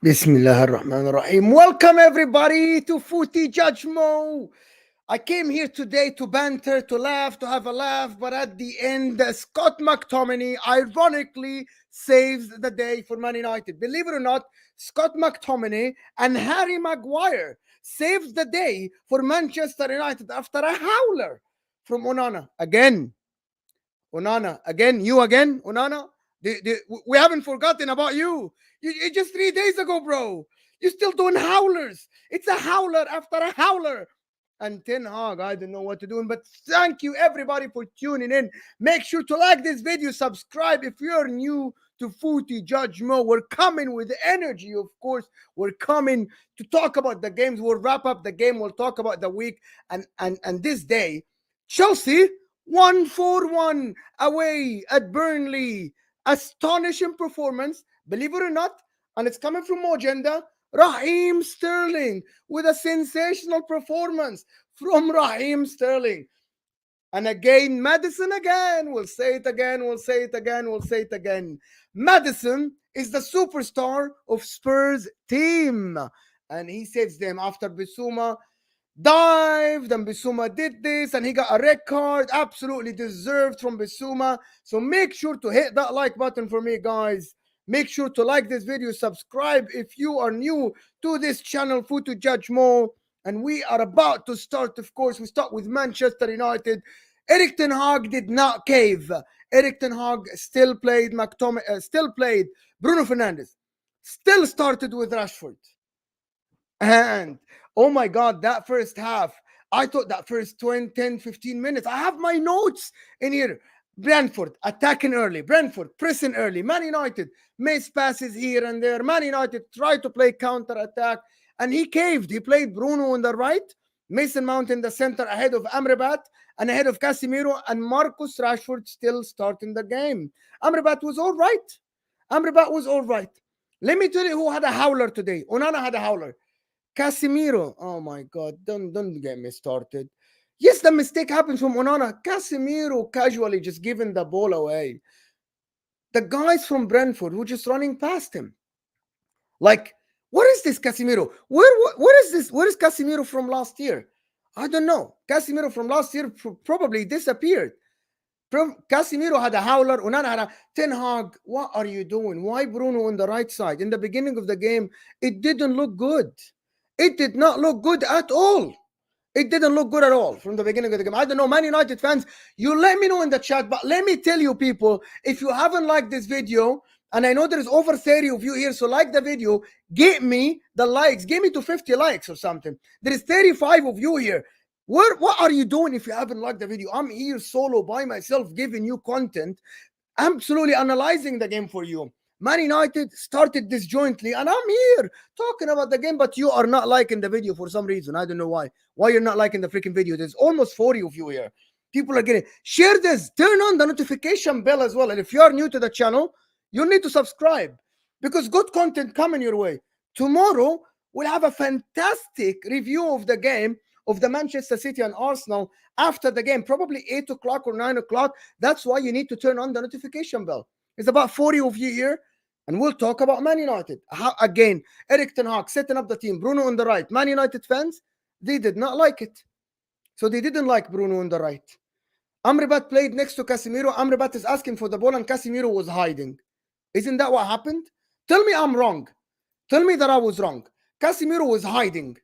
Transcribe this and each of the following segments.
Bismillah ar-Rahman ar-Rahim. Welcome everybody to Footy Judge Mo. I came here today to banter, to laugh, to have a laugh, but at the end, Scott McTominay ironically saves the day for Man United. Believe it or not, Scott McTominay and Harry Maguire saved the day for Manchester United after a howler from Onana. Again, Onana. Again, you again, Onana. We haven't forgotten about you. You just 3 days ago, bro. You're still doing howlers. It's a howler after a howler. And Ten Hag, I don't know what to do. But thank you everybody for tuning in. Make sure to like this video, subscribe if you're new to Footy Judge Mo. We're coming with energy, of course. We're coming to talk about the games. We'll wrap up the game. We'll talk about the week. And this day, Chelsea 1-4-1 away at Burnley. Astonishing performance, believe it or not, and it's coming from Mojenda. Raheem Sterling with a sensational performance from Raheem Sterling. And again, Madison again. We'll say it again, we'll say it again, we'll say it again. Madison is the superstar of Spurs team. And he saves them after Bissouma dived and Bissouma did this and he got a red card, absolutely deserved from Bissouma. So make sure to hit that like button for me, guys. Make sure to like this video, subscribe if you are new to this channel, Footy Judge Mo. And we are about to start, of course. We start with Manchester United. Erik Ten Hag did not cave. Erik Ten Hag still played still played Bruno Fernandes, still started with Rashford. And oh my God, that first half, I thought that first 20, 10, 15 minutes, I have my notes in here. Brentford attacking early, Brentford pressing early, Man United missed passes here and there. Man United tried to play counter attack and he caved. He played Bruno on the right, Mason Mount in the center ahead of Amrabat and ahead of Casemiro, and Marcus Rashford still starting the game. Amrabat was all right. Amrabat was all right. Let me tell you who had a howler today. Onana had a howler. Casemiro, oh my God, don't get me started. Yes, the mistake happens from Onana. Casemiro casually just giving the ball away. The guys from Brentford were just running past him. Like, what is this Casemiro? Where is this? Where is Casemiro from last year? I don't know. Casemiro from last year probably disappeared. Casemiro had a howler. Onana had a Ten Hag. What are you doing? Why Bruno on the right side? In the beginning of the game, it didn't look good. It did not look good at all. It didn't look good at all from the beginning of the game. I don't know, Man United fans, you let me know in the chat, but let me tell you people, if you haven't liked this video, and I know there's over 30 of you here, so like the video, get me the likes, get me to 50 likes or something. There is 35 of you here. What are you doing if you haven't liked the video? I'm here solo by myself giving you content, absolutely analyzing the game for you. Man United started disjointly, and I'm here talking about the game, but you are not liking the video for some reason. I don't know why. Why you're not liking the freaking video? There's almost 40 of you here. People are getting share this, turn on the notification bell as well. And if you are new to the channel, you need to subscribe because good content coming your way. Tomorrow we'll have a fantastic review of the game of the Manchester City and Arsenal after the game, probably 8 o'clock or 9 o'clock. That's why you need to turn on the notification bell. It's about 40 of you here. And we'll talk about Man United. Again, Erik Ten Hag setting up the team. Bruno on the right. Man United fans, they did not like it. So they didn't like Bruno on the right. Amrabat played next to Casemiro. Amrabat is asking for the ball and Casemiro was hiding. Isn't that what happened? Tell me I'm wrong. Tell me that I was wrong. Casemiro was hiding.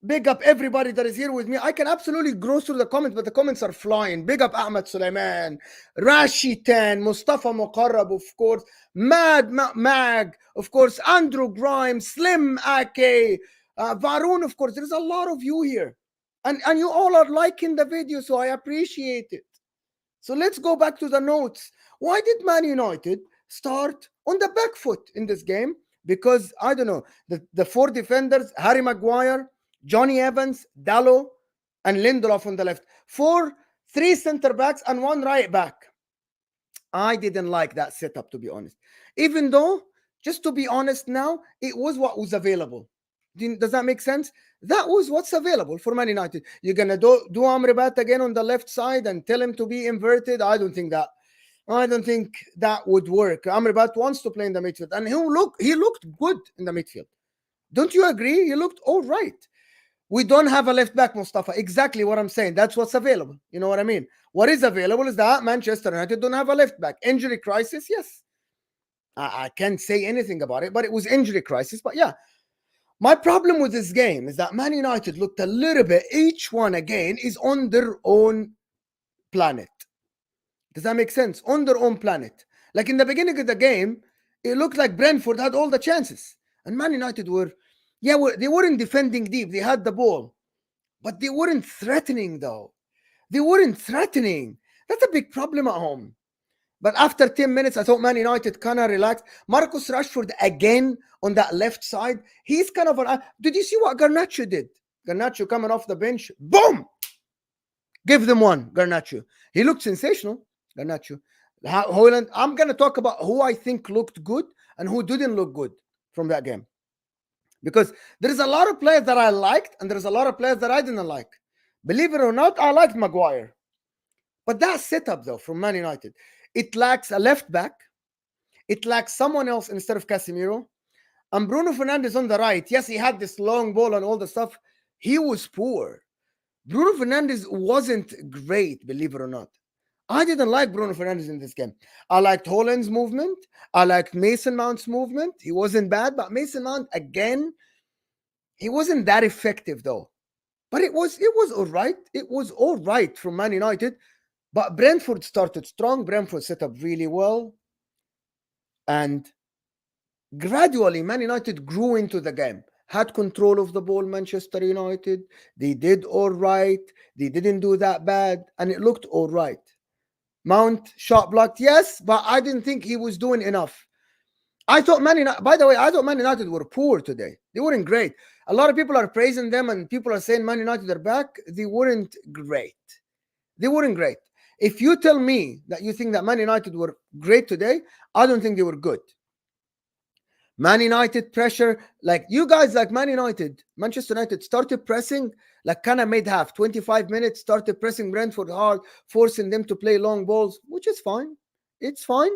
Big up everybody that is here with me. I can absolutely go through the comments, but the comments are flying. Big up Ahmed Suleiman, Rashitan, Mustafa Muqarrab, of course, Mag, of course, Andrew Grimes, Slim Ake, Varun, of course. There's a lot of you here. And you all are liking the video, so I appreciate it. So let's go back to the notes. Why did Man United start on the back foot in this game? Because, I don't know, the four defenders, Harry Maguire, Johnny Evans, Dallo, and Lindelof on the left. 3 center backs and 1 right back. I didn't like that setup, to be honest. Even though, just to be honest now, it was what was available. Does that make sense? That was what's available for Man United. You're going to do Amrabat again on the left side and tell him to be inverted? I don't think that. I don't think that would work. Amrabat wants to play in the midfield, and he looked good in the midfield. Don't you agree? He looked all right. We don't have a left back, Mustafa. Exactly what I'm saying. That's what's available. You know what I mean? What is available is that Manchester United don't have a left back. Injury crisis, yes. I can't say anything about it, but it was injury crisis. But yeah, my problem with this game is that Man United looked a little bit, each one again is on their own planet. Does that make sense? On their own planet. Like in the beginning of the game, it looked like Brentford had all the chances. And Man United they weren't defending deep. They had the ball. But they weren't threatening, though. They weren't threatening. That's a big problem at home. But after 10 minutes, I thought Man United kind of relaxed. Marcus Rashford again on that left side. He's kind of did you see what Garnacho did? Garnacho coming off the bench. Boom! Give them one, Garnacho. He looked sensational, Garnacho. Højlund, I'm going to talk about who I think looked good and who didn't look good from that game. Because there's a lot of players that I liked and there's a lot of players that I didn't like. Believe it or not, I liked Maguire. But that setup, though, from Man United, it lacks a left back. It lacks someone else instead of Casemiro. And Bruno Fernandes on the right. Yes, he had this long ball and all the stuff. He was poor. Bruno Fernandes wasn't great, believe it or not. I didn't like Bruno Fernandes in this game. I liked Haaland's movement. I liked Mason Mount's movement. He wasn't bad, but Mason Mount, again, he wasn't that effective, though. But it was all right. It was all right from Man United. But Brentford started strong. Brentford set up really well. And gradually, Man United grew into the game. Had control of the ball, Manchester United. They did all right. They didn't do that bad. And it looked all right. Mount shot blocked, yes, but I didn't think he was doing enough. I thought Man United, by the way, I thought Man United were poor today. They weren't great. A lot of people are praising them and people are saying Man United are back. They weren't great. They weren't great. If you tell me that you think that Man United were great today, I don't think they were good. Man United pressure, like you guys like Man United, Manchester United started pressing, like kind of made half, 25 minutes, started pressing Brentford hard, forcing them to play long balls, which is fine. It's fine.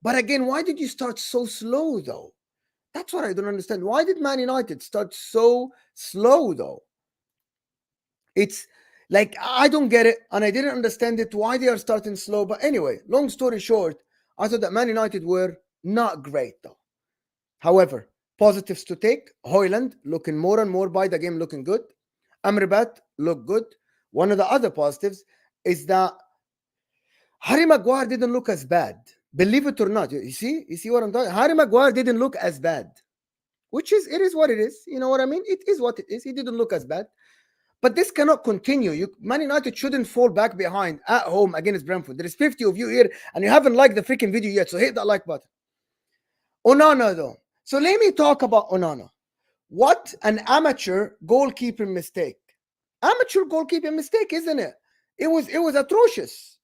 But again, why did you start so slow, though? That's what I don't understand. Why did Man United start so slow, though? It's like, I don't get it, and I didn't understand it, why they are starting slow. But anyway, long story short, I thought that Man United were not great, though. However, positives to take, Højlund looking more and more by the game, looking good. Amrabat looked good. One of the other positives is that Harry Maguire didn't look as bad. Believe it or not. You see what I'm talking? Harry Maguire didn't look as bad. It is what it is. You know what I mean? It is what it is. He didn't look as bad. But this cannot continue. Man United shouldn't fall back behind at home against Brentford. There is 50 of you here and you haven't liked the freaking video yet. So hit that like button. Onana, though. So let me talk about Onana. What an amateur goalkeeping mistake. Amateur goalkeeping mistake, isn't it? It was atrocious.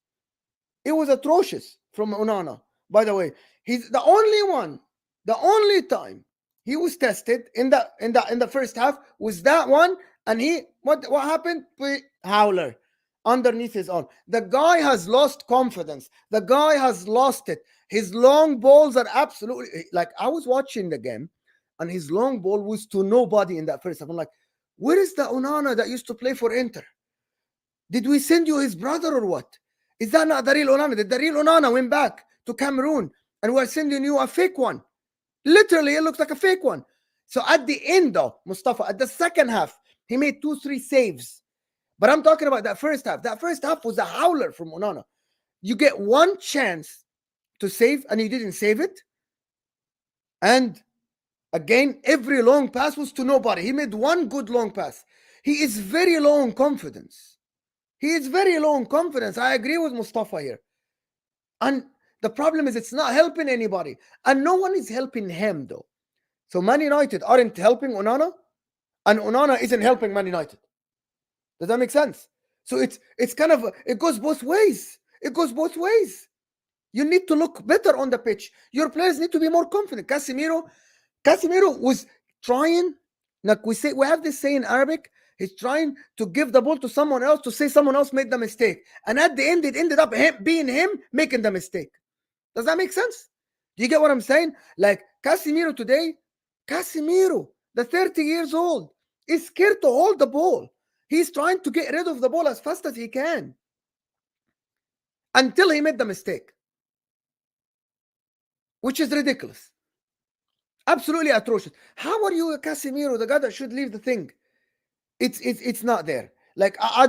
It was atrocious from Onana. By the way, he's the only time he was tested in the first half was that one, and what happened? Howler underneath his arm. The guy has lost confidence. The guy has lost it. His long balls are absolutely, like, I was watching the game and his long ball was to nobody in that first half. I'm like, where is the Onana that used to play for Inter? Did we send you his brother or what? Is that not the real Onana? Did the real Onana went back to Cameroon and we're sending you a fake one? Literally, it looks like a fake one. So at the end, though, Mustafa, at the second half, he made 2-3 saves. But I'm talking about that first half. That first half was a howler from Onana. You get one chance to save and you didn't save it. And again, every long pass was to nobody. He made one good long pass. He is very low on confidence. He is very low on confidence. I agree with Mustafa here. And the problem is it's not helping anybody. And no one is helping him, though. So Man United aren't helping Onana, and Onana isn't helping Man United. Does that make sense? So it's kind of, it goes both ways. It goes both ways. You need to look better on the pitch. Your players need to be more confident. Casemiro was trying, like we have this saying in Arabic, He's trying to give the ball to someone else to say someone else made the mistake. And at the end, it ended up being him making the mistake. Does that make sense? Do you get what I'm saying? Like Casemiro today, Casemiro, the 30 years old, is scared to hold the ball. He's trying to get rid of the ball as fast as he can until he made the mistake, which is ridiculous. Absolutely atrocious. How are you, Casemiro, the guy that should leave the thing? It's not there. Like I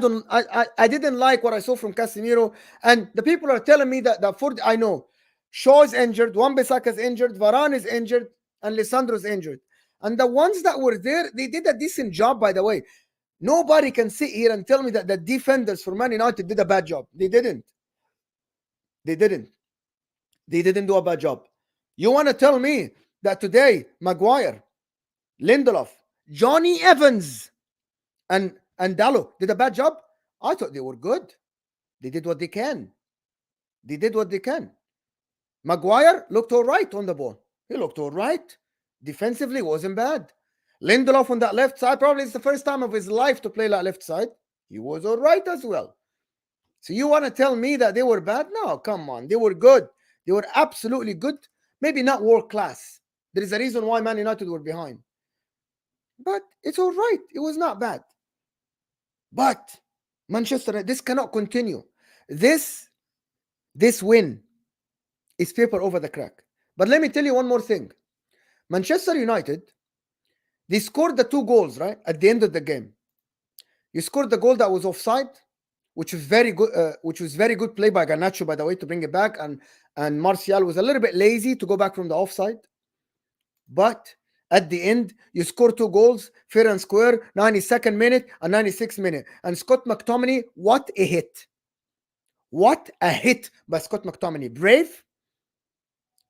didn't like what I saw from Casemiro, and the people are telling me that for I know Shaw is injured, Wan-Bissaka is injured, Varane is injured, and Lisandro is injured. And the ones that were there, they did a decent job, by the way. Nobody can sit here and tell me that the defenders for Man United did a bad job. They didn't. They didn't. They didn't do a bad job. You want to tell me that today Maguire, Lindelof, Johnny Evans, and Dallo did a bad job? I thought they were good. They did what they can. They did what they can. Maguire looked all right on the ball. He looked all right. Defensively, wasn't bad. Lindelof on that left side, probably it's the first time of his life to play that left side. He was all right as well. So you want to tell me that they were bad? No, come on. They were good. They were absolutely good. Maybe not world class. There is a reason why Man United were behind. But it's all right. It was not bad. But Manchester, this cannot continue. This win is paper over the crack. But let me tell you one more thing. Manchester United, they scored the 2 goals, right? At the end of the game. You scored the goal that was offside, which was very good play by Garnacho, by the way, to bring it back. And Martial was a little bit lazy to go back from the offside. But at the end, you score 2 goals, fair and square, 92nd minute and 96th minute. And Scott McTominay, what a hit. What a hit by Scott McTominay.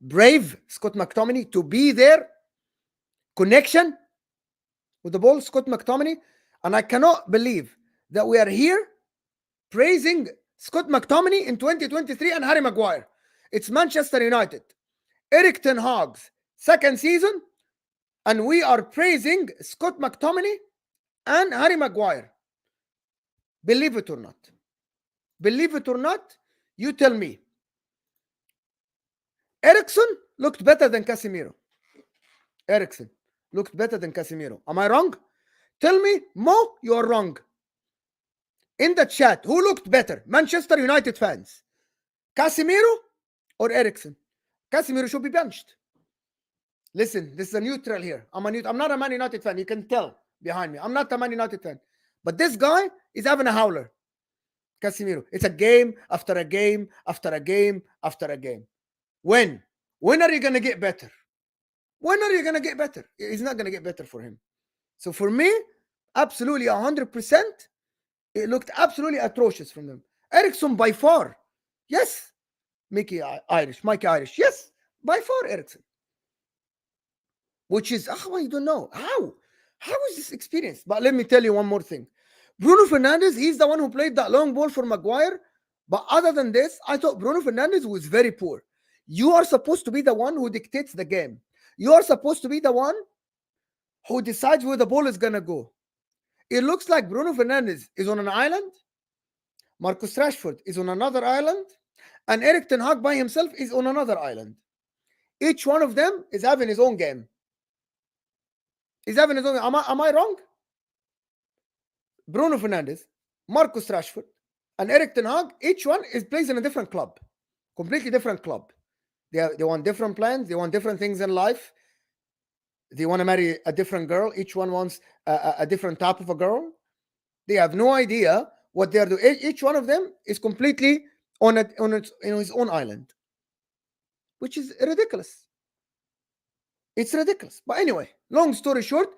Brave Scott McTominay to be there. Connection with the ball, Scott McTominay. And I cannot believe that we are here praising Scott McTominay in 2023 and Harry Maguire. It's Manchester United, Erik ten Hag's second season, and we are praising Scott McTominay and Harry Maguire. Believe it or not. Believe it or not, you tell me. Eriksen looked better than Casemiro. Eriksen looked better than Casemiro. Am I wrong? Tell me, Mo, you are wrong. In the chat, who looked better? Manchester United fans. Casemiro or Eriksen? Casemiro should be benched. Listen, this is a neutral here. I'm not a Man United fan. You can tell behind me. I'm not a Man United fan. But this guy is having a howler. Casemiro. It's a game after a game after a game after a game. When? When are you going to get better? When are you going to get better? It's not going to get better for him. So for me, absolutely 100%, it looked absolutely atrocious from them. Eriksen by far. Yes. Mikey Irish. Yes. By far Eriksen. Which is, I don't know. How is this experience? But let me tell you one more thing. Bruno Fernandes, he's the one who played that long ball for Maguire. But other than this, I thought Bruno Fernandes was very poor. You are supposed to be the one who dictates the game. You are supposed to be the one who decides where the ball is going to go. It looks like Bruno Fernandes is on an island. Marcus Rashford is on another island. And Erik ten Hag by himself is on another island. Each one of them is having his own game. He's having his own game. Am I wrong? Bruno Fernandes, Marcus Rashford, and Erik ten Hag, each one plays in a different club. Completely different club. They want different plans. They want different things in life. They want to marry a different girl. Each one wants a different type of a girl. They have no idea what they're doing. Each one of them is completely on his own island, which is ridiculous. It's ridiculous. But anyway, long story short,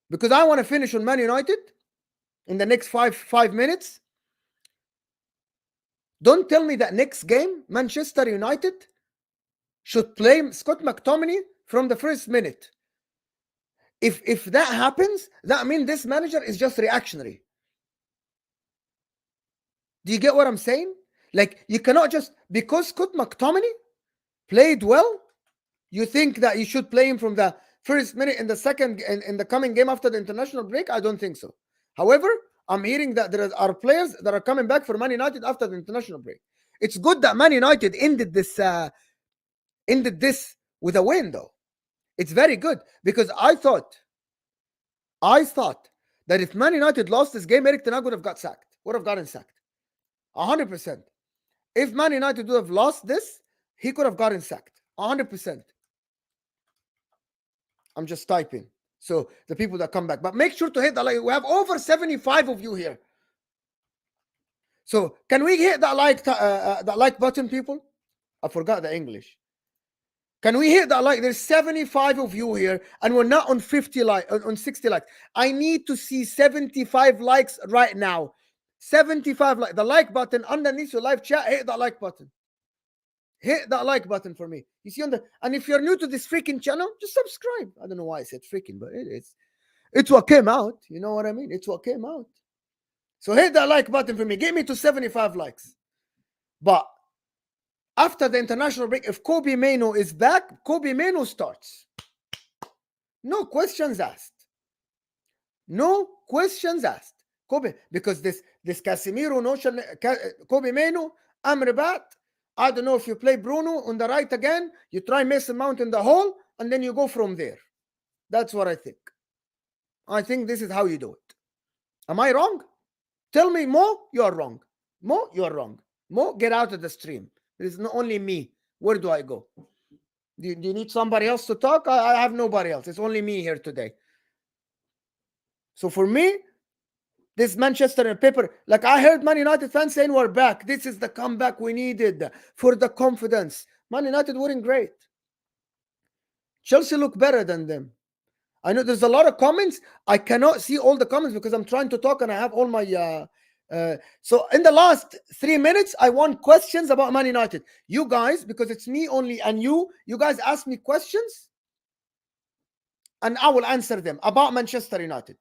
because I want to finish on Man United in the next five minutes, don't tell me that next game, Manchester United should play Scott McTominay from the first minute. If that happens, that means this manager is just reactionary. Do you get what I'm saying? Like, you cannot just, because Scott McTominay played well, you think that you should play him from the first minute in the second, in the coming game after the international break? I don't think so. However, I'm hearing that there are players that are coming back for Man United after the international break. It's good that Man United ended this with a win, though. It's very good because I thought that if Man United lost this game, Erik ten Hag would have gotten sacked, 100%. If Man United would have lost this, he could have gotten sacked, 100%. I'm just typing. So the people that come back, but make sure to hit the like. We have over 75 of you here. So can we hit that like button, people? I forgot the English. Can we hit that like? There's 75 of you here, and we're not on 50 on 60 likes. I need to see 75 likes right now. 75 like the like button underneath your live chat. Hit that like button. Hit that like button for me. You see and if you're new to this freaking channel, just subscribe. I don't know why I said freaking, but it's what came out. You know what I mean? It's what came out. So hit that like button for me. Get me to 75 likes. But after the international break, if Kobe Mainoo is back, Kobe Mainoo starts. No questions asked. No questions asked. Kobe, because this Casemiro notion, Kobe Mainoo, Amrabat. I don't know if you play Bruno on the right again, you try Mason Mount in the hole, and then you go from there. That's what I think. I think this is how you do it. Am I wrong? Tell me, Mo, you are wrong. Mo, you are wrong. Mo, get out of the stream. It is not only me. Where do I go? Do you need somebody else to talk? I have nobody else. It's only me here today. So for me, this Manchester paper, like I heard Man United fans saying we're back. This is the comeback we needed for the confidence. Man United weren't great. Chelsea look better than them. I know there's a lot of comments. I cannot see all the comments because I'm trying to talk and I have all my... so in the last 3 minutes, I want questions about Man United. You guys, because it's me only and you guys ask me questions and I will answer them about Manchester United.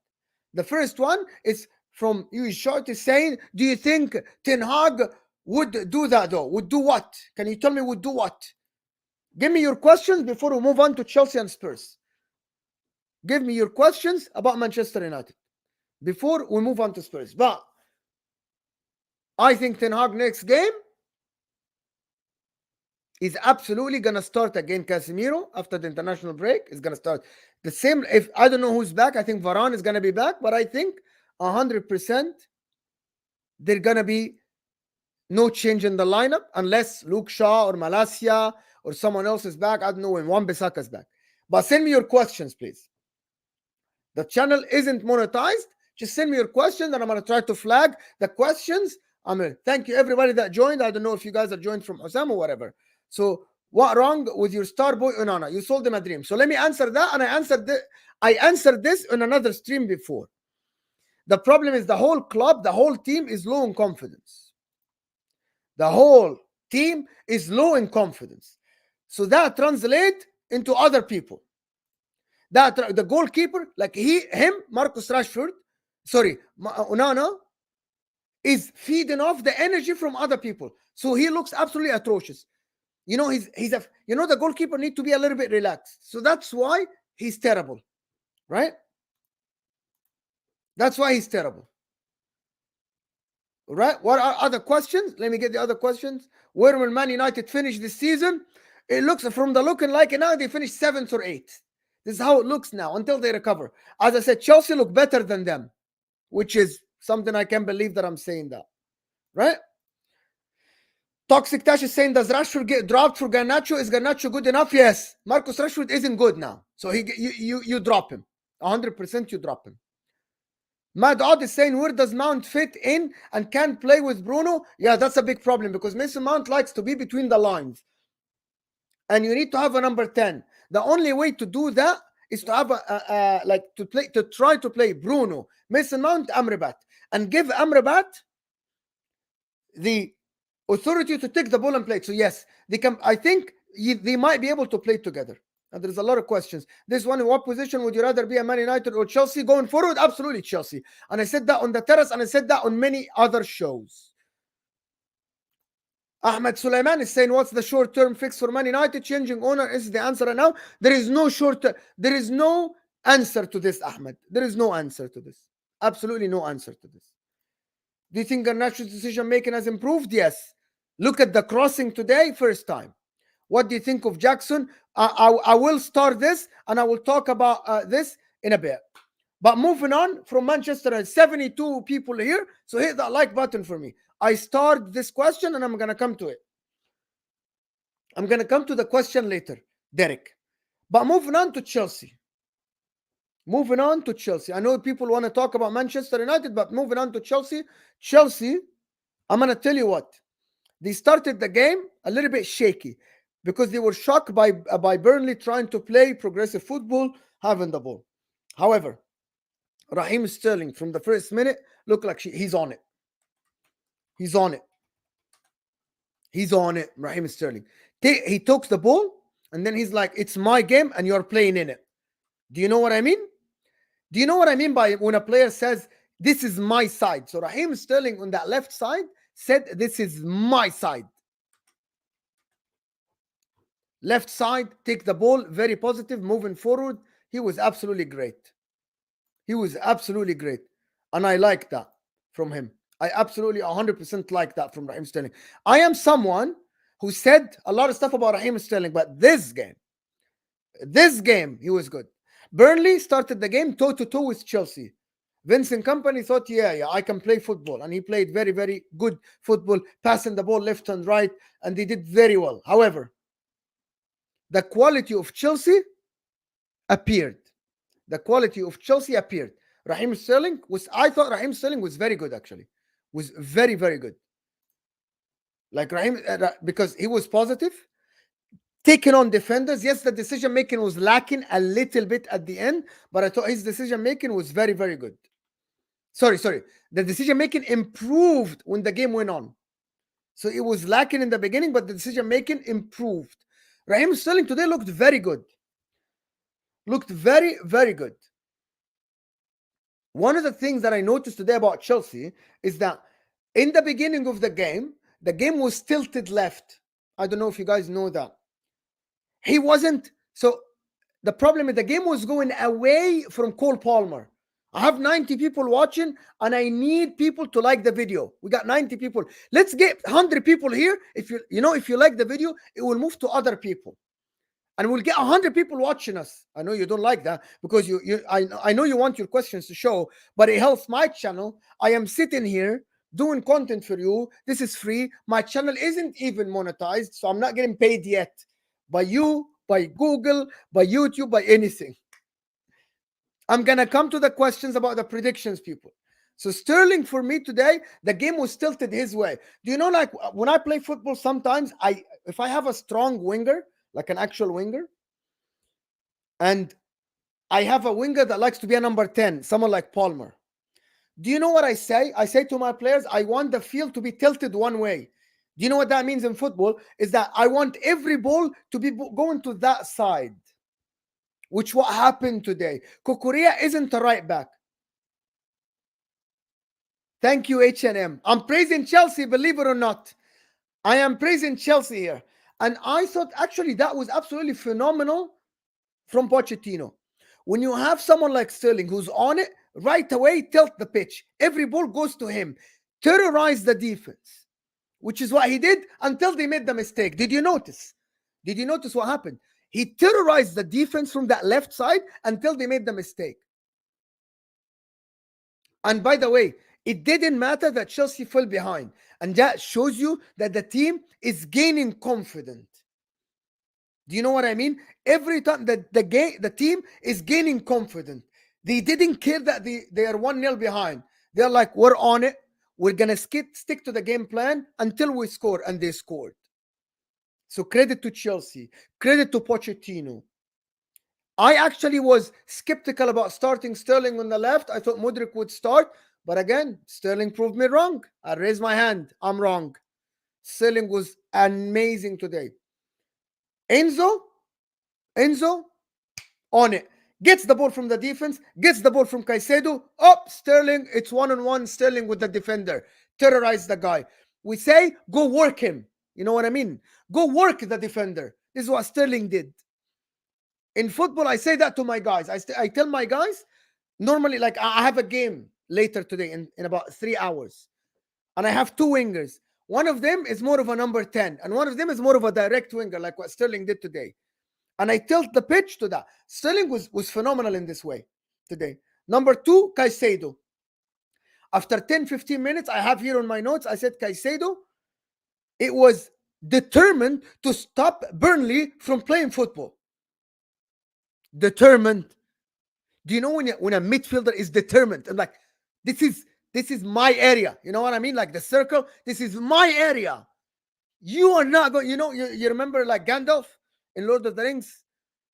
The first one is from you short is saying, do you think Ten Hag would do that though? Would do what? Can you tell me would do what? Give me your questions before we move on to Chelsea and Spurs. Give me your questions about Manchester United before we move on to Spurs. But I think Ten Hag next game is absolutely going to start again. Casemiro after the international break is going to start the same. If I don't know who's back, I think Varane is going to be back, but I think 100% there's going to be no change in the lineup unless Luke Shaw or Malacia or someone else is back. I don't know when Wan-Bissaka is back. But send me your questions, please. The channel isn't monetized. Just send me your questions and I'm going to try to flag the questions. Thank you everybody that joined. I don't know if you guys are joined from Osam or whatever. So what wrong with your star boy Onana? You sold him a dream. So let me answer that. And I answered this in another stream before. The problem is the whole club, the whole team is low in confidence. The whole team is low in confidence. So that translates into other people. That the goalkeeper, like Marcus Rashford, Onana, is feeding off the energy from other people. So he looks absolutely atrocious. You know, the goalkeeper needs to be a little bit relaxed. So that's why he's terrible, right? That's why he's terrible. Right? What are other questions? Let me get the other questions. Where will Man United finish this season? It looks from the looking like now they finished 7th or 8th. This is how it looks now until they recover. As I said, Chelsea look better than them, which is something I can't believe that I'm saying that. Right? Toxic Tash is saying, does Rashford get dropped for Garnacho? Is Garnacho good enough? Yes. Marcus Rashford isn't good now. So you drop him. 100% you drop him. Mad Odd is saying, where does Mount fit in and can't play with Bruno? Yeah, that's a big problem because Mason Mount likes to be between the lines. And you need to have a number 10. The only way to do that is to have to try to play Bruno, Mason Mount, Amrabat, and give Amrabat the authority to take the ball and play. So yes, they can. I think they might be able to play together. And there's a lot of questions. This one, in what position would you rather be, a Man United or Chelsea going forward? Absolutely Chelsea. And I said that on the terrace, and I said that on many other shows. Ahmed Sulaiman is saying, what's the short-term fix for Man United? Changing owner is the answer right now. There is no answer to this, Ahmed. There is no answer to this. Absolutely no answer to this. Do you think Garnacho's decision making has improved? Yes. Look at the crossing today, first time. What do you think of Jackson? I will start this and I will talk about this in a bit. But moving on from Manchester, and 72 people here, so hit that like button for me. I start this question and I'm going to come to it. I'm going to come to the question later, Derek. But moving on to Chelsea. Moving on to Chelsea. I know people want to talk about Manchester United, but moving on to Chelsea. Chelsea, I'm going to tell you what. They started the game a little bit shaky because they were shocked by Burnley trying to play progressive football, having the ball. However, Raheem Sterling from the first minute looked like he's on it. He's on it. He's on it, Raheem Sterling. He takes the ball and then he's like, it's my game and you're playing in it. Do you know what I mean? Do you know what I mean by when a player says, this is my side? So Raheem Sterling on that left side said, this is my side. Left side, take the ball, very positive, moving forward. He was absolutely great. He was absolutely great. And I like that from him. I absolutely 100% like that from Raheem Sterling. I am someone who said a lot of stuff about Raheem Sterling, but this game, he was good. Burnley started the game toe-to-toe with Chelsea. Vincent Kompany thought, yeah, I can play football. And he played very, very good football, passing the ball left and right, and they did very well. However, the quality of Chelsea appeared. The quality of Chelsea appeared. I thought Raheem Sterling was very good, actually. Was very, very good. Like Raheem, because he was positive, taking on defenders. Yes, the decision making was lacking a little bit at the end, but I thought his decision making was very, very good. Sorry. The decision making improved when the game went on. So it was lacking in the beginning, but the decision making improved. Raheem Sterling today looked very good. Looked very, very good. One of the things that I noticed today about Chelsea is that in the beginning of the game was tilted left. I don't know if you guys know that. He wasn't. So the problem is the game was going away from Cole Palmer. I have 90 people watching and I need people to like the video. We got 90 people. Let's get 100 people here. If you like the video, it will move to other people. And we'll get 100 people watching us. I know you don't like that because I know you want your questions to show, but it helps my channel. I am sitting here doing content for you. This is free. My channel isn't even monetized, so I'm not getting paid yet by you, by Google, by YouTube, by anything. I'm going to come to the questions about the predictions, people. So Sterling, for me today, the game was tilted his way. Do you know, like when I play football, sometimes if I have a strong winger, like an actual winger, and I have a winger that likes to be a number 10, someone like Palmer. Do you know what I say? I say to my players, I want the field to be tilted one way. Do you know what that means in football? Is that I want every ball to be going to that side, which what happened today. Kukurea isn't a right back. Thank you, H&M. I'm praising Chelsea, believe it or not. I am praising Chelsea here. And I thought actually that was absolutely phenomenal from Pochettino. When you have someone like Sterling who's on it, right away, tilt the pitch. Every ball goes to him. Terrorize the defense, which is what he did until they made the mistake. Did you notice? Did you notice what happened? He terrorized the defense from that left side until they made the mistake. And by the way, it didn't matter that Chelsea fell behind. And that shows you that the team is gaining confidence. Do you know what I mean? Every time the team is gaining confidence. They didn't care that they are 1-0 behind. They're like, we're on it. We're going to stick to the game plan until we score. And they scored. So credit to Chelsea. Credit to Pochettino. I actually was skeptical about starting Sterling on the left. I thought Mudryk would start. But again, Sterling proved me wrong. I raised my hand. I'm wrong. Sterling was amazing today. Enzo, on it. Gets the ball from the defense. Gets the ball from Caicedo. Up, Sterling. It's 1-on-1. Sterling with the defender. Terrorize the guy. We say, go work him. You know what I mean? Go work the defender. This is what Sterling did. In football, I say that to my guys. I tell my guys, normally, like I have a game later today in about 3 hours. And I have two wingers. One of them is more of a number 10, and one of them is more of a direct winger, like what Sterling did today. And I tilt the pitch to that. Sterling was phenomenal in this way today. Number 2, Caicedo. After 10-15 minutes, I have here on my notes, I said Caicedo, it was determined to stop Burnley from playing football. Determined. Do you know when a midfielder is determined and like, this is my area? You know what I mean? Like the circle, this is my area. You are not going, you remember like Gandalf in Lord of the Rings?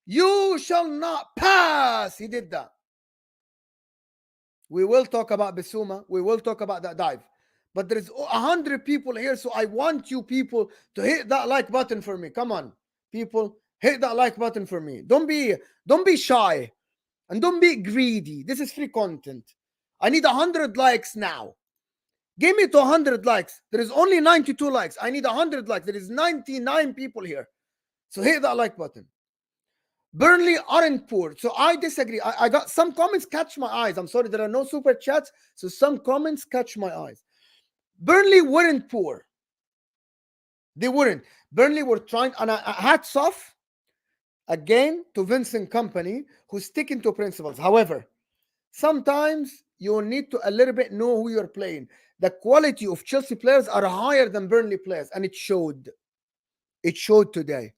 You shall not pass. He did that. We will talk about Bissouma. We will talk about that dive. But there's 100 people here, so I want you people to hit that like button for me. Come on, people, hit that like button for me. Don't be shy and don't be greedy. This is free content. I need 100 likes now. Give me to 100 likes. There is only 92 likes. I need 100 likes. There is 99 people here. So hit that like button. Burnley aren't poor. So I disagree. I got some comments catch my eyes. I'm sorry, there are no super chats. So some comments catch my eyes. Burnley weren't poor. They weren't. Burnley were trying, and hats off again to Vincent Kompany, who's sticking to principles. However, sometimes you need to a little bit know who you're playing. The quality of Chelsea players are higher than Burnley players, and it showed. It showed today.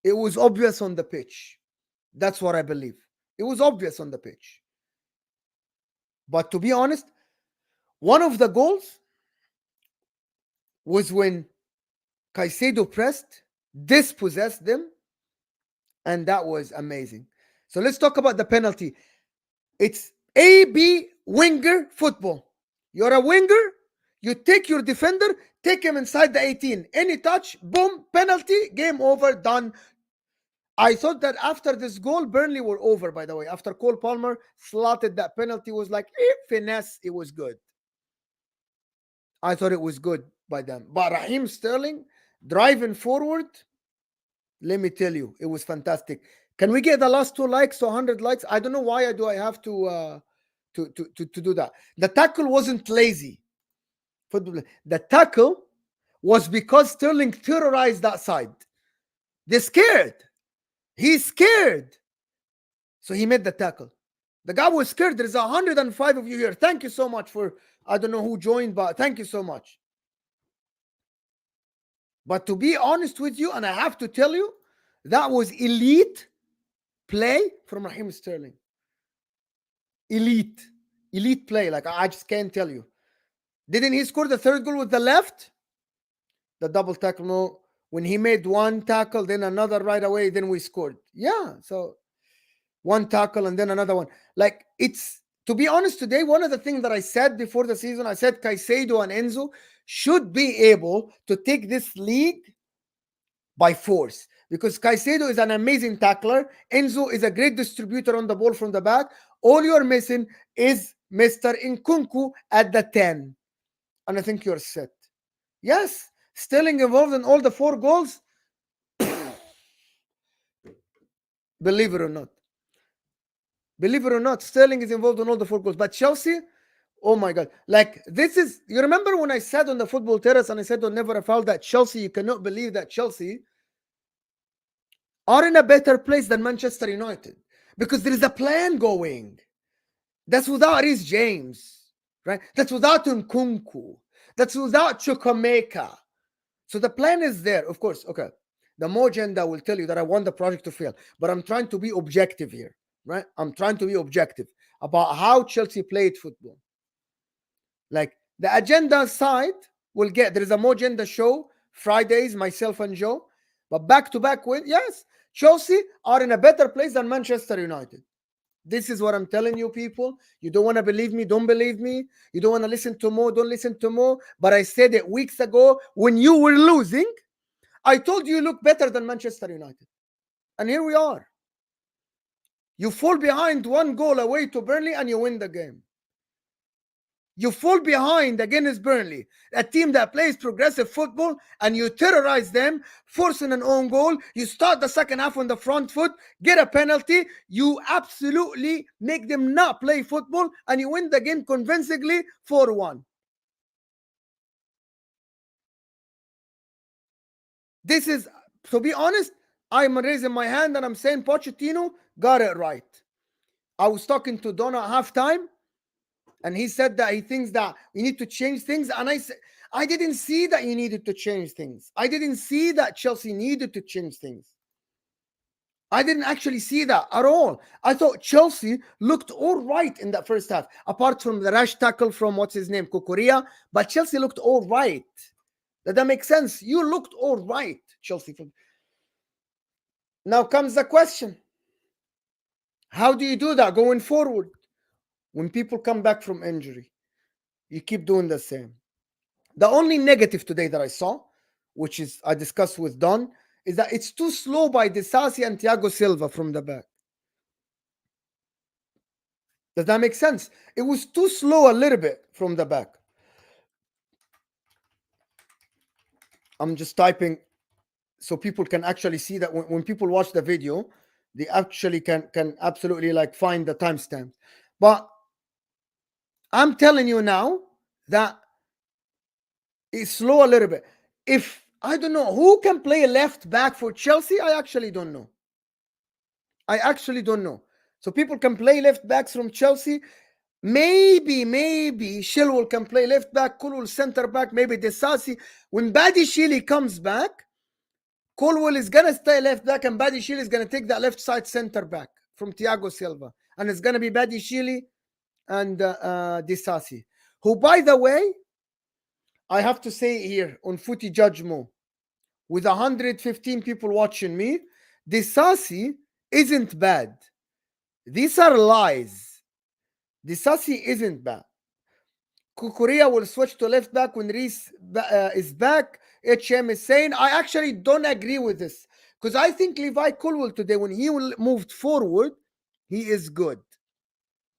It was obvious on the pitch. That's what I believe. It was obvious on the pitch. But to be honest, one of the goals was when Caicedo pressed, dispossessed them, and that was amazing. So let's talk about the penalty. It's AB winger football. You're a winger, you take your defender, take him inside the 18. Any touch, boom, penalty, game over, done. I thought that after this goal, Burnley were over, by the way. After Cole Palmer slotted that penalty, was like, finesse, it was good. I thought it was good by them. But Raheem Sterling driving forward, let me tell you, it was fantastic. Can we get the last 2 likes to 100 likes? I don't know why I have to do that. The tackle wasn't lazy. The tackle was because Sterling terrorized that side. They're scared. He's scared. So he made the tackle. The guy was scared. There's 105 of you here. Thank you so much for, I don't know who joined, but thank you so much. But to be honest with you, and I have to tell you, that was elite play from Raheem Sterling. Elite play. Like, I just can't tell you. Didn't he score the third goal with the left? The double tackle, no. When he made one tackle, then another right away, then we scored. Yeah, so one tackle and then another one. Like, it's, to be honest, today, one of the things that I said before the season, I said Caicedo and Enzo should be able to take this league by force. Because Caicedo is an amazing tackler. Enzo is a great distributor on the ball from the back. All you're missing is Mr. Nkunku at the 10. And I think you're set. Yes, Sterling involved in all the 4 goals. Believe it or not. Believe it or not, Sterling is involved in all the 4 goals. But Chelsea, oh my God. Like, this is, you remember when I said on the football terrace and I said on Never a Foul that Chelsea, you cannot believe that Chelsea are in a better place than Manchester United. Because there is a plan going. That's without Reece James, right? That's without Nkunku. That's without Chukwuemeka. So the plan is there, of course. Okay, the Mojenda will tell you that I want the project to fail, but I'm trying to be objective here, right? I'm trying to be objective about how Chelsea played football. Like, the agenda side will get, there is a Mojenda show, Fridays, myself and Joe, but back-to-back win, yes, Chelsea are in a better place than Manchester United. This is what I'm telling you, people. You don't want to believe me, don't believe me. You don't want to listen to Mo, don't listen to Mo. But I said it weeks ago when you were losing. I told you look better than Manchester United. And here we are. You fall behind 1 goal away to Burnley and you win the game. You fall behind against Burnley, a team that plays progressive football, and you terrorize them, forcing an own goal. You start the second half on the front foot, get a penalty. You absolutely make them not play football, and you win the game convincingly 4-1. This is, to be honest, I'm raising my hand and I'm saying Pochettino got it right. I was talking to Don at halftime, and he said that he thinks that we need to change things. And I said, I didn't see that you needed to change things. I didn't see that Chelsea needed to change things. I didn't actually see that at all. I thought Chelsea looked all right in that first half, apart from the rash tackle from what's his name, Kukurea. But Chelsea looked all right. Does that make sense? You looked all right, Chelsea. Now comes the question. How do you do that going forward? When people come back from injury, you keep doing the same. The only negative today that I saw, which is I discussed with Don, is that it's too slow by Disasi and Thiago Silva from the back. Does that make sense? It was too slow a little bit from the back. I'm just typing so people can actually see that when people watch the video, they actually can absolutely like find the timestamp. But I'm telling you now that it's slow a little bit. If I don't know who can play left back for Chelsea, I actually don't know. I actually don't know. So people can play left backs from Chelsea. Maybe Chilwell can play left back, Colwell center back, maybe Disasi. When Badishili comes back, Colwell is going to stay left back and Badishili is going to take that left side center back from Thiago Silva. And it's going to be Badishili and Disasi, who, by the way, I have to say here on Footy Judge Mo, with 115 people watching me, Disasi isn't bad. These are lies. Disasi isn't bad. Kukurea will switch to left back when Reese is back. HM is saying, I actually don't agree with this. Because I think Levi Colwell today, when he moved forward, he is good.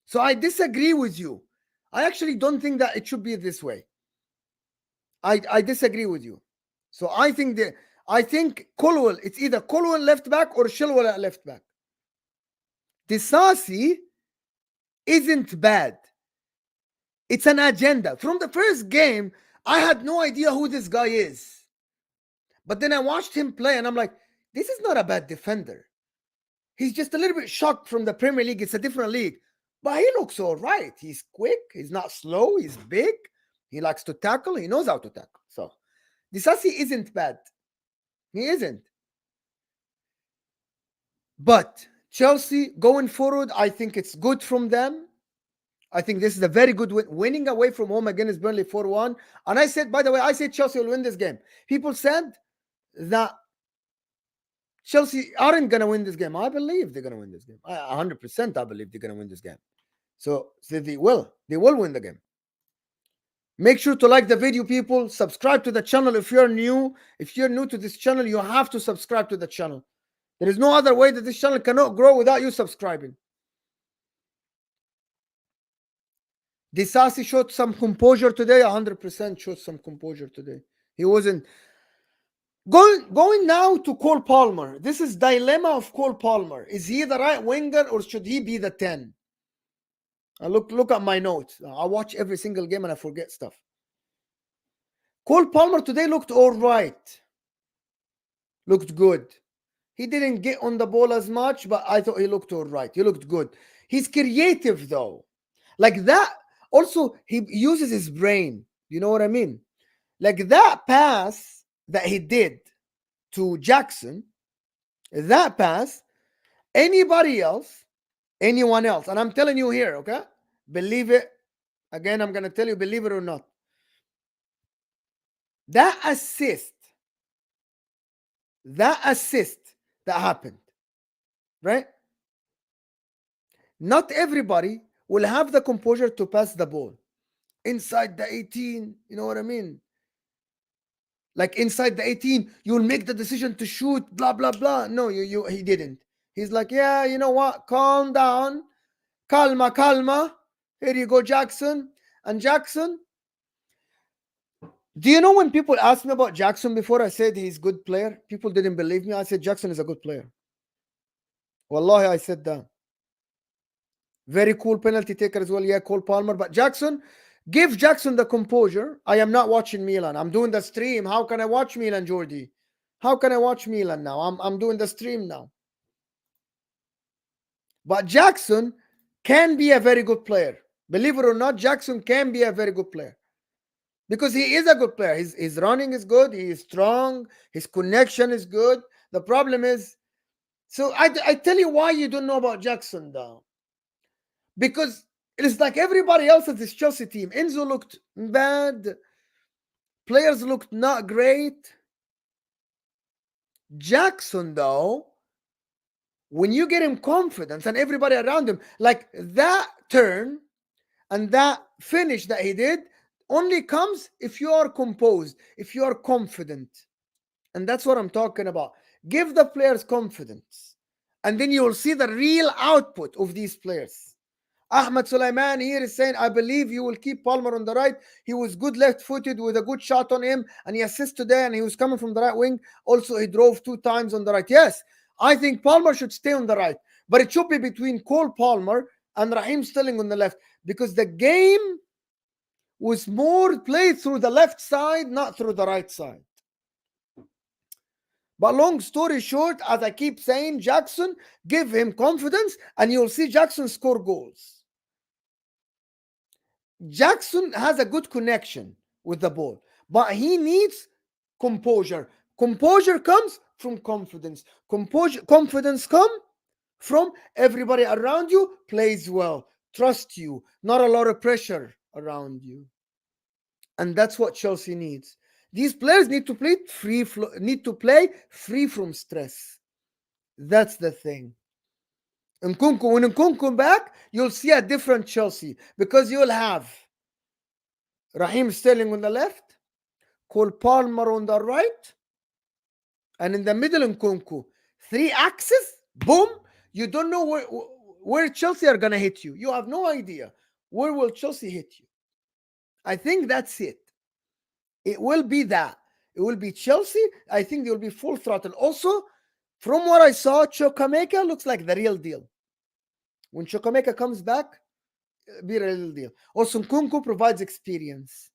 So I disagree with you. I actually don't think that it should be this way. I disagree with you. So I think Colwell, it's either Colwell left back or Chilwell at left back. Disasi isn't bad. It's an agenda. From the first game, I had no idea who this guy is. But then I watched him play and I'm like, this is not a bad defender. He's just a little bit shocked from the Premier League. It's a different league. But he looks all right. He's quick. He's not slow. He's big. He likes to tackle. He knows how to tackle. So Disasi isn't bad. He isn't. But Chelsea, going forward, I think it's good from them. I think this is a very good win. Winning away from home against Burnley 4-1. And I said, by the way, I said Chelsea will win this game. People said that Chelsea aren't going to win this game. I believe they're going to win this game. 100% I believe they're going to win this game. So they will. They will win the game. Make sure to like the video, people. Subscribe to the channel if you're new. If you're new to this channel, you have to subscribe to the channel. There is no other way that this channel cannot grow without you subscribing. Disasi showed some composure today. 100% showed some composure today. He wasn't going now to Cole Palmer. This is dilemma of Cole Palmer. Is he the right winger or should he be the 10? Look at my notes. I watch every single game and I forget stuff. Cole Palmer today looked all right. Looked good. He didn't get on the ball as much, but I thought he looked all right. He looked good. He's creative though. Like that. Also, he uses his brain. You know what I mean? Like that pass that he did to Jackson, that pass, anyone else, and I'm telling you here, okay? Believe it. Again, I'm going to tell you, believe it or not. That assist that happened, right? Not everybody will have the composure to pass the ball inside the 18. You know what I mean? Like inside the 18, you'll make the decision to shoot, blah, blah, blah. No, he didn't. He's like, yeah, you know what? Calm down. Calma. Here you go, Jackson. And Jackson, do you know when people asked me about Jackson before I said he's a good player? People didn't believe me. I said Jackson is a good player. Wallahi, I said that. Very cool penalty taker as well. Yeah, Cole Palmer. But Jackson, give Jackson the composure. I am not watching Milan. I'm doing the stream. How can I watch Milan, Jordi? How can I watch Milan now? I'm doing the stream now. But Jackson can be a very good player. Believe it or not, Jackson can be a very good player. Because he is a good player. His running is good. He is strong. His connection is good. The problem is, so I tell you why you don't know about Jackson though. Because it's like everybody else at this Chelsea team. Enzo looked bad. Players looked not great. Jackson, though, when you get him confidence and everybody around him, like that turn and that finish that he did only comes if you are composed, if you are confident. And that's what I'm talking about. Give the players confidence. And then you will see the real output of these players. Ahmed Sulaiman here is saying, I believe you will keep Palmer on the right. He was good left-footed with a good shot on him, and he assisted today, and he was coming from the right wing. Also, he drove 2 times on the right. Yes, I think Palmer should stay on the right, but it should be between Cole Palmer and Raheem Sterling on the left, because the game was more played through the left side, not through the right side. But long story short, as I keep saying, Jackson, give him confidence, and you'll see Jackson score goals. Jackson has a good connection with the ball, but he needs composure. Composure comes from confidence. Confidence comes from everybody around you plays well, trust you, not a lot of pressure around you. And that's what Chelsea needs. These players need to play free from stress. That's the thing. When Nkunku back, you'll see a different Chelsea, because you'll have Raheem Sterling on the left, Cole Palmer on the right, and in the middle, Nkunku. 3 axes, boom. You don't know where Chelsea are going to hit you. You have no idea. Where will Chelsea hit you? I think that's it. It will be that. It will be Chelsea. I think they will be full throttle. Also, from what I saw, Chukwuemeka looks like the real deal. When Chukwuemeka comes back, it'll be a real deal. Also, Nkunku provides experience.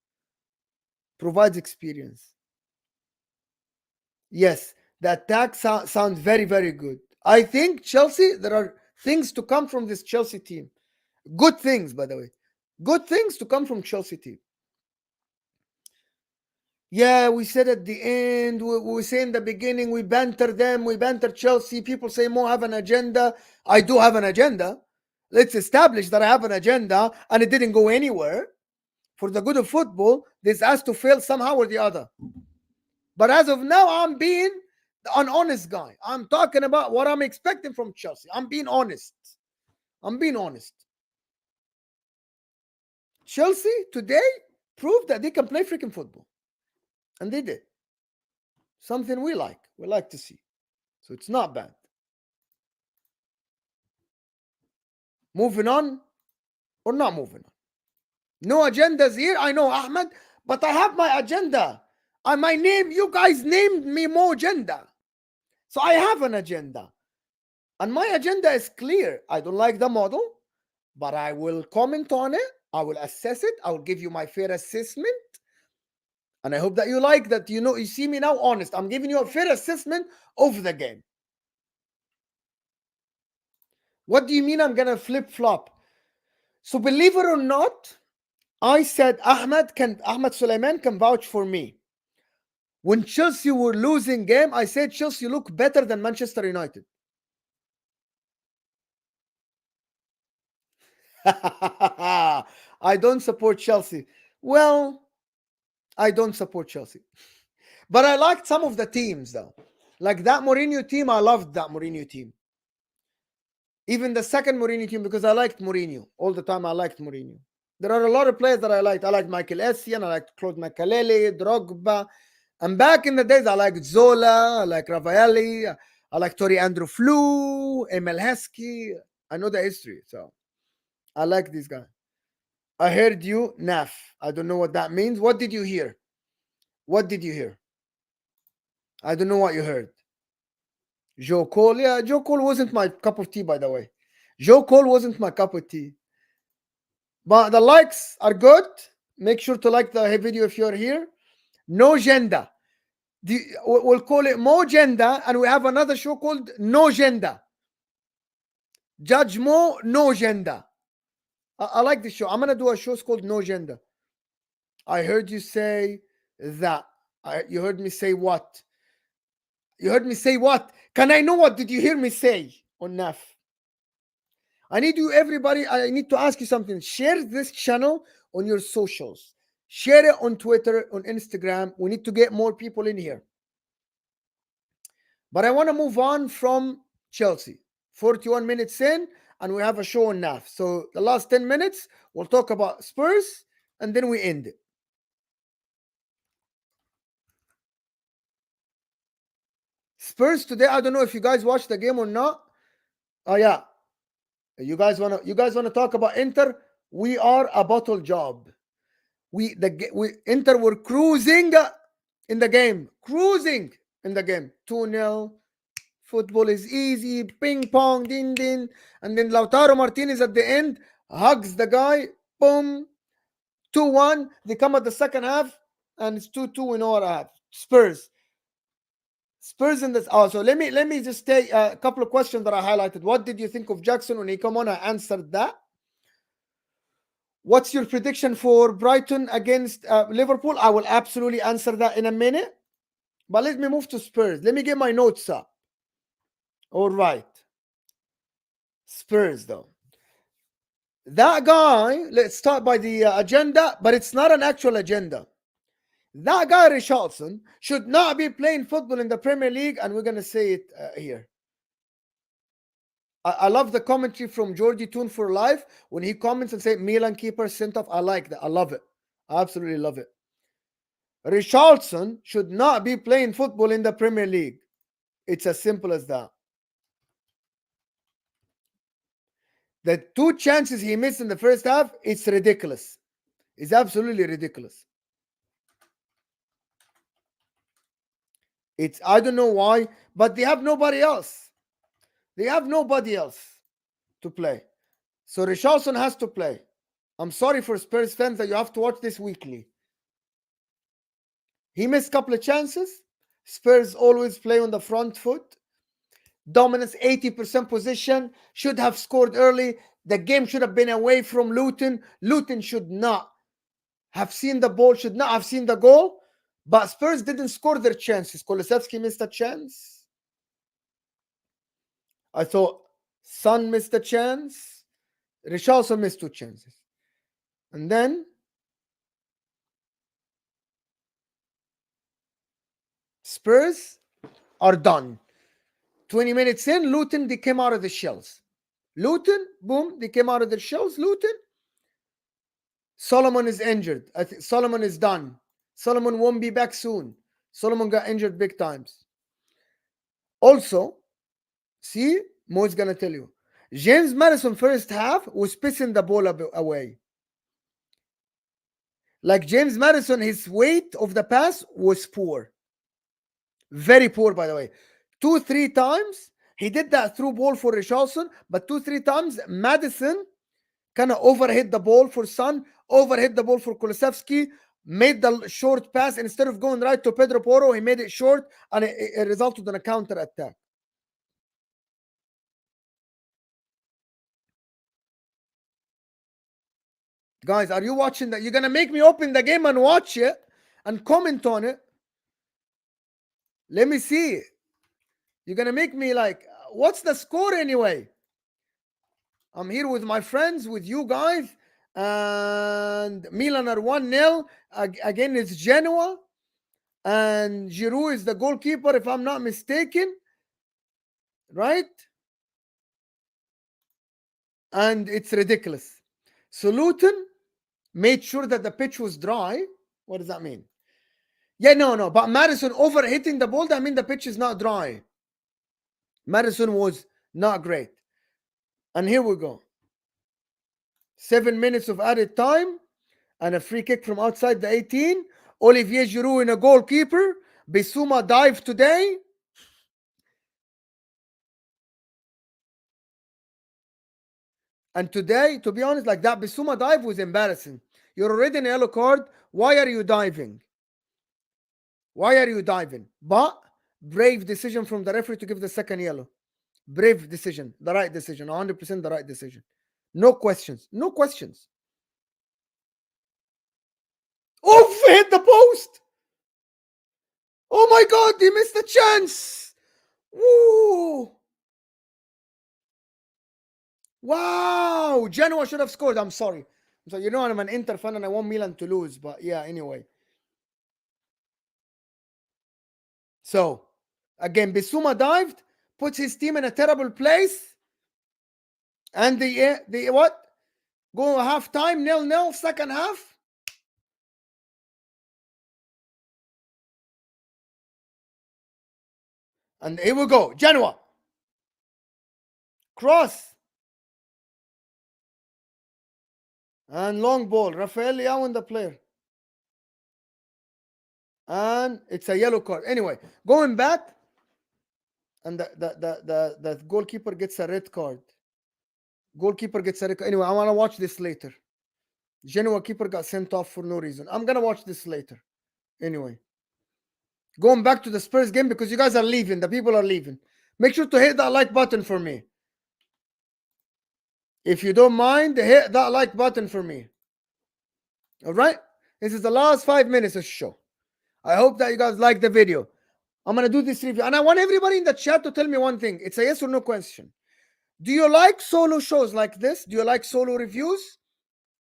Yes, the attack sounds very, very good. I think Chelsea, there are things to come from this Chelsea team. Good things, by the way. Good things to come from Chelsea team. Yeah, we said at the end, we say in the beginning, we banter them, we banter Chelsea. People say, Mo have an agenda. I do have an agenda. Let's establish that I have an agenda, and it didn't go anywhere. For the good of football, this has to fail somehow or the other. But as of now, I'm being an honest guy. I'm talking about what I'm expecting from Chelsea. I'm being honest. Chelsea today proved that they can play freaking football. And they did. Something we like to see. So it's not bad. Moving on or not moving on? No agendas here. I know, Ahmed, but I have my agenda. My name, you guys named me Mo Agenda. So I have an agenda. And my agenda is clear. I don't like the model, but I will comment on it. I will assess it. I will give you my fair assessment. And I hope that you like that. You see me now honest. I'm giving you a fair assessment of the game. What do you mean I'm going to flip-flop? So believe it or not, I said Ahmed Sulaiman can vouch for me. When Chelsea were losing game, I said Chelsea look better than Manchester United. I don't support Chelsea. Well, I don't support Chelsea. But I liked some of the teams, though. Like that Mourinho team, I loved that Mourinho team. Even the second Mourinho team, because I liked Mourinho. All the time I liked Mourinho. There are a lot of players that I liked. I liked Michael Essien, I liked Claude Makelele, Drogba. And back in the days, I liked Zola, I liked Raffaelli, I liked Tori Andrew Flew, Emil Heskey. I know the history, so I like this guy. I heard you, Naf. I don't know what that means. What did you hear? What did you hear? I don't know what you heard. Joe Cole. Yeah, Joe Cole wasn't my cup of tea, by the way. Joe Cole wasn't my cup of tea. But the likes are good. Make sure to like the video if you're here. No Gender. We'll call it Mo Gender, and we have another show called No Gender. Judge Mo, No Gender. I like this show. I'm going to do a show called No Gender. I heard you say that. You heard me say what? You heard me say what? Can I know what did you hear me say on NAF? I need you, everybody. I need to ask you something. Share this channel on your socials. Share it on Twitter, on Instagram. We need to get more people in here. But I want to move on from Chelsea. 41 minutes in, and we have a show on NAF. So the last 10 minutes, we'll talk about Spurs, and then we end it. Spurs today, I don't know if you guys watched the game or not. Oh yeah. You guys wanna talk about Inter? We are a bottle job. Inter were cruising in the game. Cruising in the game. 2-0. Football is easy. Ping pong, din din. And then Lautaro Martinez at the end hugs the guy. Boom. 2-1. They come at the second half, and it's 2-2 in all half. Spurs in this. Oh, so let me just take a couple of questions that I highlighted. What did you think of Jackson when he come on? I answered that. What's your prediction for Brighton against Liverpool? I will absolutely answer that in a minute. But let me move to Spurs. Let me get my notes up. All right. Spurs, though. That guy, let's start by the agenda, but it's not an actual agenda. That guy, Richarlison, should not be playing football in the Premier League, and we're going to say it here. I love the commentary from Georgie Toon for Life when he comments and say Milan keeper sent off. I like that. I love it. I absolutely love it. Richarlison should not be playing football in the Premier League. It's as simple as that. The 2 chances he missed in the first half, it's ridiculous. It's absolutely ridiculous. I don't know why, but they have nobody else. They have nobody else to play. So Richarlison has to play. I'm sorry for Spurs fans that you have to watch this weekly. He missed a couple of chances. Spurs always play on the front foot. Dominance, 80% position. Should have scored early. The game should have been away from Luton. Luton should not have seen the ball, should not have seen the goal. But Spurs didn't score their chances. Kulusevski missed a chance. I thought Son missed a chance. Richarlison missed 2 chances. And then Spurs are done. 20 minutes in, Luton, they came out of the shells. Luton, boom, they came out of the shells. Luton. Solomon is injured. I think Solomon is done. Solomon won't be back soon. Solomon got injured big times. Also, see, Mo's going to tell you. James Madison first half was pissing the ball away. Like James Madison, his weight of the pass was poor. Very poor, by the way. 2-3 times, he did that through ball for Richarlison, but 2-3 times, Madison kind of overhit the ball for Son, overhit the ball for Kulusevski, made the short pass. Instead of going right to Pedro Porro, he made it short, and it resulted in a counter attack. Guys, are you watching that? You're going to make me open the game and watch it and comment on it. Let me see. You're going to make me like, what's the score anyway? I'm here with my friends, with you guys. And Milan are 1-0. Again, it's Genoa. And Giroud is the goalkeeper, if I'm not mistaken. Right? And it's ridiculous. So Luton made sure that the pitch was dry. What does that mean? Yeah, no. But Madison overhitting the ball, that means the pitch is not dry. Madison was not great. And here we go. 7 minutes of added time and a free kick from outside the 18. Olivier Giroud in a goalkeeper. Bissouma dive today. And today, to be honest, like that Bissouma dive was embarrassing. You're already in a yellow card. Why are you diving? Why are you diving? But brave decision from the referee to give the second yellow. Brave decision. The right decision. 100% the right decision. No questions. No questions. Oh, hit the post. Oh my God, he missed the chance. Woo. Wow. Genoa should have scored. I'm sorry. So, you know, I'm an Inter fan and I want Milan to lose. But yeah, anyway. So, again, Bissouma dived, puts his team in a terrible place. And the what? Go half time, 0-0, second half. And here we go. Genoa. Cross. And long ball. Rafael Leao in the player. And it's a yellow card. Anyway, going back. And the goalkeeper gets a red card. Goalkeeper gets a red card. Anyway, I want to watch this later. Genoa keeper got sent off for no reason. I'm going to watch this later. Anyway. Going back to the Spurs game because you guys are leaving. The people are leaving. Make sure to hit that like button for me. If you don't mind, hit that like button for me. All right? This is the last 5 minutes of the show. I hope that you guys like the video. I'm going to do this review. And I want everybody in the chat to tell me one thing. It's a yes or no question. Do you like solo shows like this? Do you like solo reviews?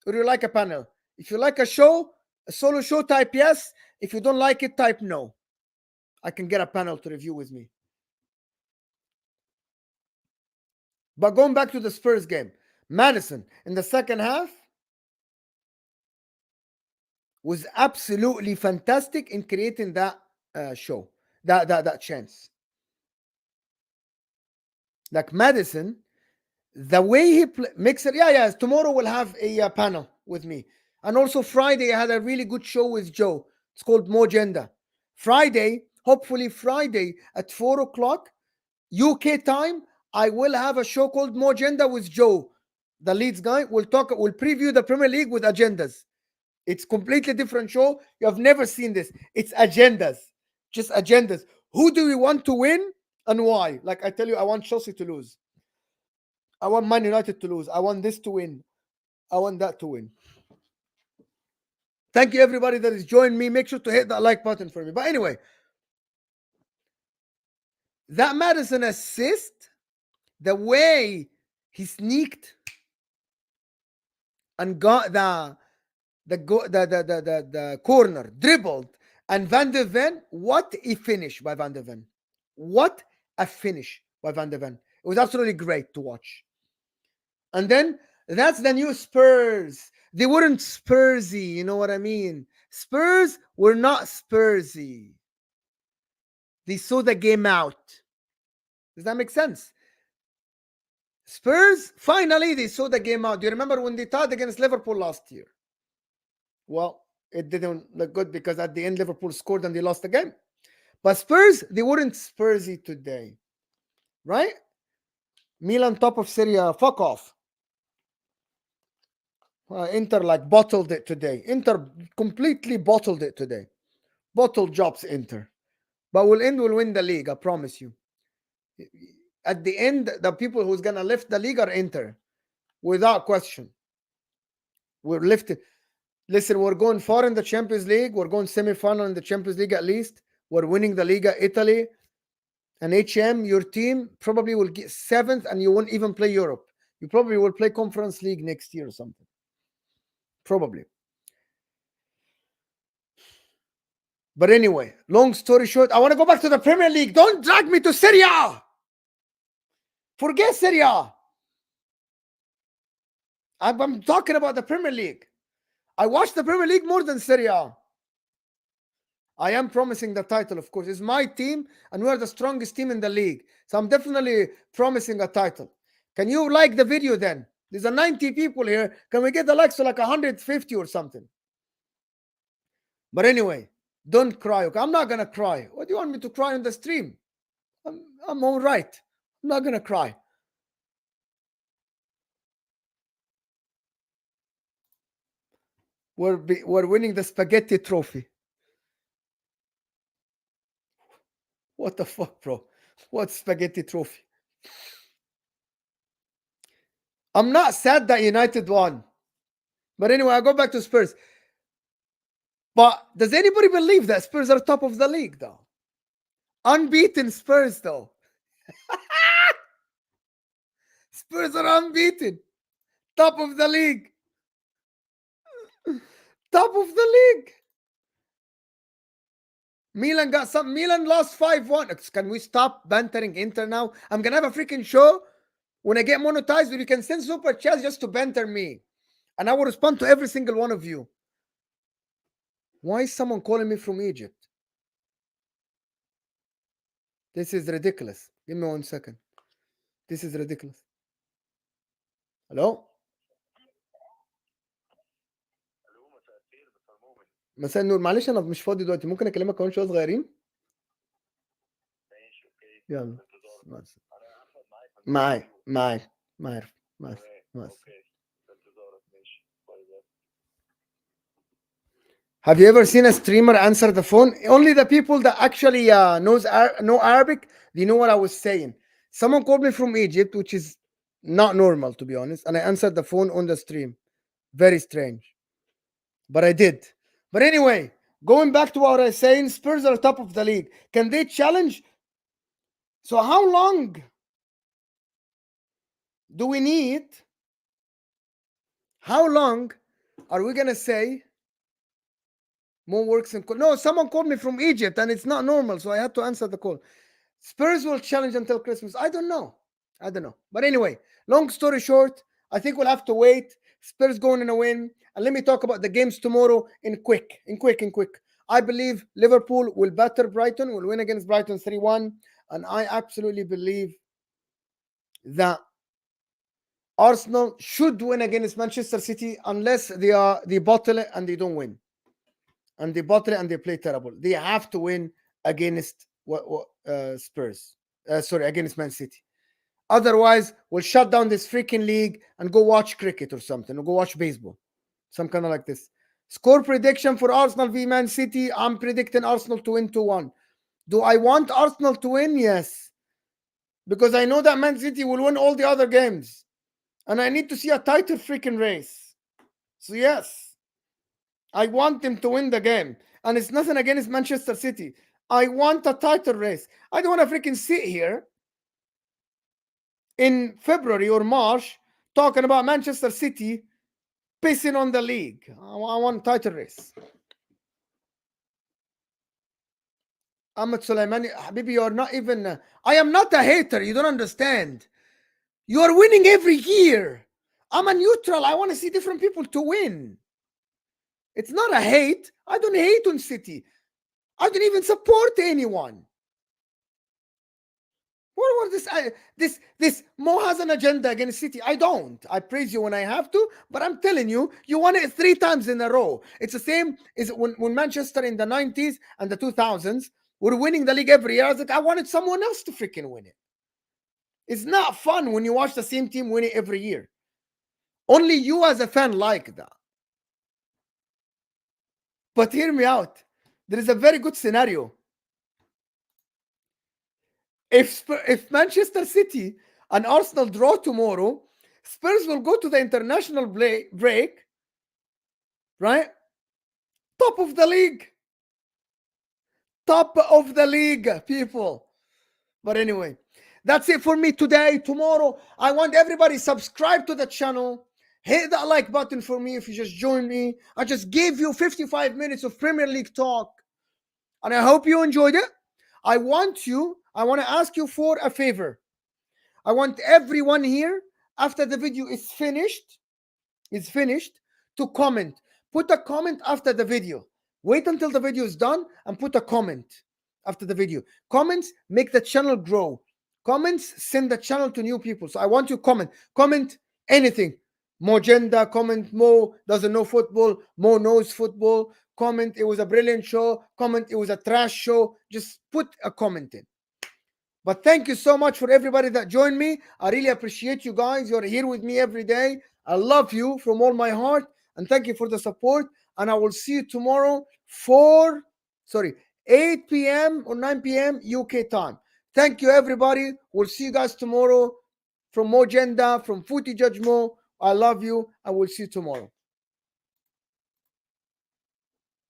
Or do you like a panel? If you like a solo show, type yes. If you don't like it, type no. I can get a panel to review with me. But going back to the Spurs game, Madison in the second half was absolutely fantastic in creating that show, that chance. Like Madison, the way he makes it, yeah. Tomorrow we'll have a panel with me, and also Friday I had a really good show with Joe. It's called Mojenda. Hopefully Friday at 4 o'clock UK time, I will have a show called Mojenda with Joe, the Leeds guy. We'll preview the Premier League with agendas. It's completely different show. You have never seen this. It's agendas. Just agendas. Who do we want to win and why? Like I tell you, I want Chelsea to lose. I want Man United to lose. I want this to win. I want that to win. Thank you, everybody that is joining me. Make sure to hit that like button for me. But anyway, that Madison assist, the way he sneaked and got the corner, dribbled, and Van de Ven, what a finish by Van de Ven. What a finish by Van de Ven. It was absolutely great to watch. And then that's the new Spurs. They weren't Spursy, you know what I mean? Spurs were not Spursy. They saw the game out. Does that make sense? Spurs, finally, they saw the game out. Do you remember when they tied against Liverpool last year? Well, it didn't look good because at the end, Liverpool scored and they lost the game. But Spurs, they weren't Spursy today. Right? Milan top of Serie A. Fuck off. Inter like bottled it today. Inter completely bottled it today. Bottle jobs, Inter. But we'll win the league, I promise you. At the end, the people who's going to lift the league are Inter. Without question. We're lifted. Listen, we're going far in the Champions League. We're going semi-final in the Champions League at least. We're winning the Liga Italy. And HM, your team probably will get 7th and you won't even play Europe. You probably will play Conference League next year or something. Probably. But anyway, long story short, I want to go back to the Premier League. Don't drag me to Serie A. Forget Serie A. I'm talking about the Premier League. I watch the Premier League more than Serie A. I am promising the title, of course. It's my team, and we're the strongest team in the league. So I'm definitely promising a title. Can you like the video then? There's a 90 people here. Can we get the likes to like 150 or something? But anyway, don't cry. Okay, I'm not gonna cry. What do you want me to cry on the stream? I'm all right. I'm not gonna cry. We're winning the spaghetti trophy. What the fuck, bro? What spaghetti trophy? I'm not sad that United won. But anyway, I go back to Spurs. But does anybody believe that Spurs are top of the league, though? Unbeaten Spurs, though. Spurs are unbeaten. Top of the league. Top of the league. Milan got some. Milan lost 5-1. Can we stop bantering Inter now? I'm gonna have a freaking show when I get monetized where you can send super chats just to banter me, and I will respond to every single one of you. Why is someone calling me from Egypt? This is ridiculous. Give me 1 second. This is ridiculous. Hello? مساء النور، معلش انا مش فاضي دلوقتي، ممكن اكلمك كمان شويه صغيرين؟ يلا معاك ما عارف Have you ever seen a streamer answer the phone? Only the people that actually know Arabic, they know what I was saying. Someone called me from Egypt, which is not normal, to be honest, and I answered the phone on the stream. Very strange. But I did. But anyway, going back to what I was saying, Spurs are top of the league. Can they challenge? So how long do we need? How long are we going to say more works and no, someone called me from Egypt and it's not normal, so I had to answer the call. Spurs will challenge until Christmas. I don't know. But anyway, long story short, I think we'll have to wait. Spurs going in a win. And let me talk about the games tomorrow in quick. I believe Liverpool will batter Brighton, will win against Brighton 3-1. And I absolutely believe that Arsenal should win against Manchester City unless they bottle it and they don't win. And they bottle it and they play terrible. They have to win against Spurs. Against Man City. Otherwise, we'll shut down this freaking league and go watch cricket or something, or go watch baseball. Some kind of like this. Score prediction for Arsenal v Man City. I'm predicting Arsenal to win 2-1. Do I want Arsenal to win? Yes. Because I know that Man City will win all the other games. And I need to see a tighter freaking race. So yes, I want them to win the game. And it's nothing against Manchester City. I want a tighter race. I don't want to freaking sit here in February or March talking about Manchester City pissing on the league. I want a tighter race. Ahmed Sulaimani, Habibi, you're not even... I am not a hater. You don't understand. You are winning every year. I'm a neutral. I want to see different people to win. It's not a hate. I don't hate on City. I don't even support anyone. What was this Mo has an agenda against City? I don't. I praise you when I have to, but I'm telling you, you won it 3 times in a row. It's the same as when Manchester in the 90s and the 2000s were winning the league every year. I was like, I wanted someone else to freaking win it. It's not fun when you watch the same team win it every year. Only you as a fan like that. But hear me out. There is a very good scenario. If Manchester City and Arsenal draw tomorrow, Spurs will go to the international break, right? Top of the league. Top of the league, people. But anyway, that's it for me today. Tomorrow, I want everybody subscribe to the channel. Hit that like button for me if you just joined me. I just gave you 55 minutes of Premier League talk. And I hope you enjoyed it. I want to ask you for a favor. I want everyone here, after the video is finished, to comment. Put a comment after the video. Wait until the video is done and put a comment after the video. Comments make the channel grow. Comments send the channel to new people. So I want you to comment anything. Mo Genda, comment Mo doesn't know football. Mo knows football. Comment it was a brilliant show. Comment it was a trash show. Just put a comment in. But thank you so much for everybody that joined me. I really appreciate you guys. You're here with me every day. I love you from all my heart. And thank you for the support. And I will see you tomorrow 8 p.m. or 9 p.m. UK time. Thank you, everybody. We'll see you guys tomorrow from Mojenda, from Footy Judge Mo. I love you. I will see you tomorrow.